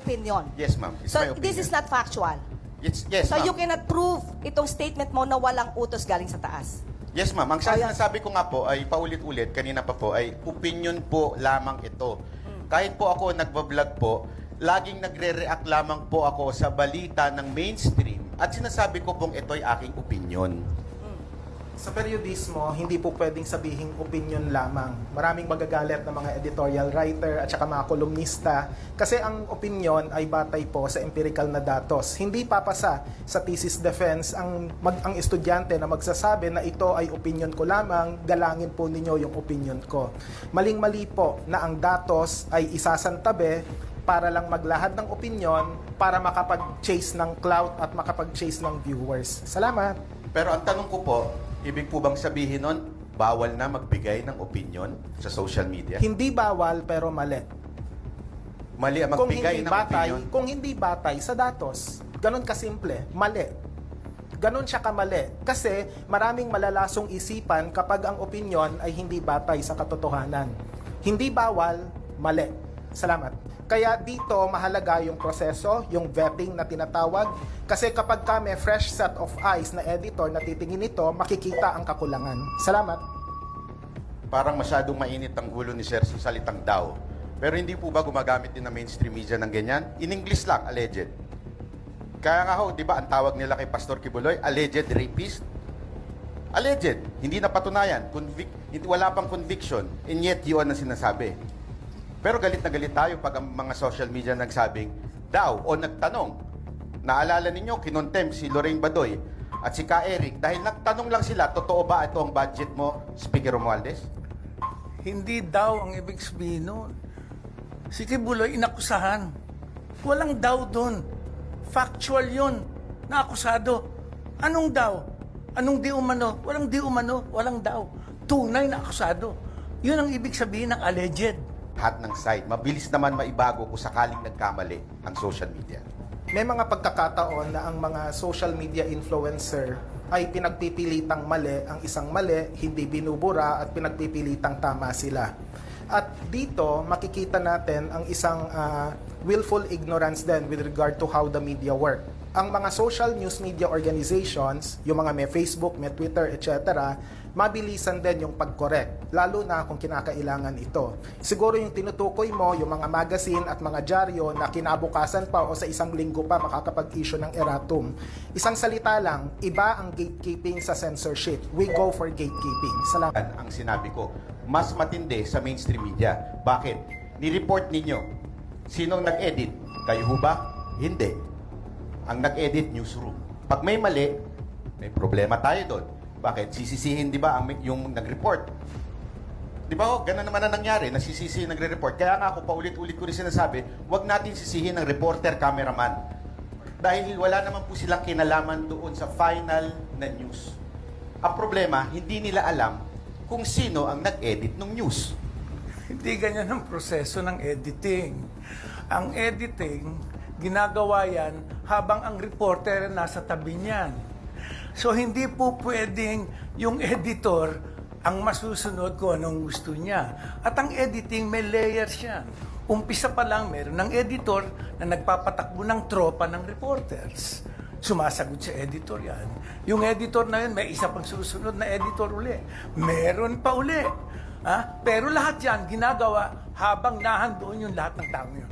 opinion. Yes, ma'am. It's So my opinion. this is not factual. Yes, So you ma'am. cannot prove itong statement mo na walang utos galing sa taas. Yes, ma'am. Ang Kaya- sinasabi ko nga po ay paulit-ulit, kanina pa po, ay opinion po lamang ito. Kahit po ako nagbablog po, laging nagre-react lamang po ako sa balita ng mainstream at sinasabi ko pong ito ay aking opinion. Sa periodismo, hindi po pwedeng sabihing opinion lamang. Maraming magagalit ng mga editorial writer at saka mga kolumnista kasi ang opinion ay batay po sa empirical na datos. Hindi papasa sa thesis defense ang estudyante na magsasabi na ito ay opinion ko lamang, galangin po ninyo yung opinion ko. Maling-mali po na ang datos ay isasantabi para lang maglahad ng opinion para makapag-chase ng clout at makapag-chase ng viewers. Salamat! Pero ang tanong ko po, ibig po bang sabihin nun, bawal na magbigay ng opinion sa social media? Hindi bawal pero mali. Mali ang magbigay ng opinion? Kung hindi batay sa datos. Ganon kasimple, mali. Ganon siya kamali. Kasi maraming malalasong isipan kapag ang opinion ay hindi batay sa katotohanan. Hindi bawal, mali. Salamat. Kaya dito mahalaga yung proseso, yung vetting na tinatawag. Kasi kapag may fresh set of eyes na editor na titingin nito, makikita ang kakulangan. Salamat. Parang masyadong mainit ang ulo ni Sir sa salitang daw. Pero hindi po ba gumagamit din ng mainstream media ng ganyan? In English lang, alleged. Kaya nga ho, di ba, ang tawag nila kay Pastor Kibuloy, alleged rapist? Alleged. Hindi napatunayan. Wala pang conviction. And yet, yun ang sinasabi. Pero galit na galit tayo pag ang mga social media nagsabing daw o nagtanong. Naalala ninyo, kinontem si Lorraine Badoy at si Ka Eric dahil nagtanong lang sila, totoo ba ito ang budget mo, Speaker Romualdez? Hindi daw ang ibig sabihin nun. Si Kibuloy inakusahan. Walang daw doon. Factual yun. Naakusado. Anong daw? Anong di umano? Walang di umano. Walang daw. Tunay na akusado. Yun ang ibig sabihin ng alleged. Lahat ng side, mabilis naman maibago kung sakaling nagkamali ang social media. May mga pagkakataon na ang mga social media influencer ay pinagpipilitang mali ang isang mali, hindi binubura at pinagpipilitang tama sila. At dito, makikita natin ang isang willful ignorance din with regard to how the media work. Ang mga social news media organizations, yung mga may Facebook, may Twitter, etc., mabilisan din yung pag-correct, lalo na kung kinakailangan ito. Siguro yung tinutukoy mo, yung mga magazine at mga dyaryo na kinabukasan pa o sa isang linggo pa makakapag-issue ng erratum. Isang salita lang, iba ang gatekeeping sa censorship. We go for gatekeeping. Salamat. Ang sinabi ko, mas matindi sa mainstream media. Bakit? Ni-report ninyo. Sinong nag-edit? Kayo ho ba? Hindi. Ang nag-edit, newsroom. Pag may mali, may problema tayo doon. Bakit? Sisisihin, di ba, yung nag-report. Di ba, ganun naman na nangyari, nasisisi yung nagre-report. Kaya nga ako, paulit-ulit ko rin sinasabi, huwag natin sisihin ng reporter, cameraman. Dahil wala naman po silang kinalaman doon sa final na news. Ang problema, hindi nila alam kung sino ang nag-edit ng news. Hindi ganyan ang proseso ng editing. Ang editing, ginagawa yan habang ang reporter nasa tabi niyan. So, hindi po pwedeng yung editor ang masusunod kung anong gusto niya. At ang editing, may layers yan. Umpisa pa lang, meron ng editor na nagpapatakbo ng tropa ng reporters. Sumasagot sa editor yan. Yung editor na yun, may isa pang susunod na editor uli. Meron pa uli. Pero lahat yan, ginagawa habang nahandoon yung lahat ng tao yun.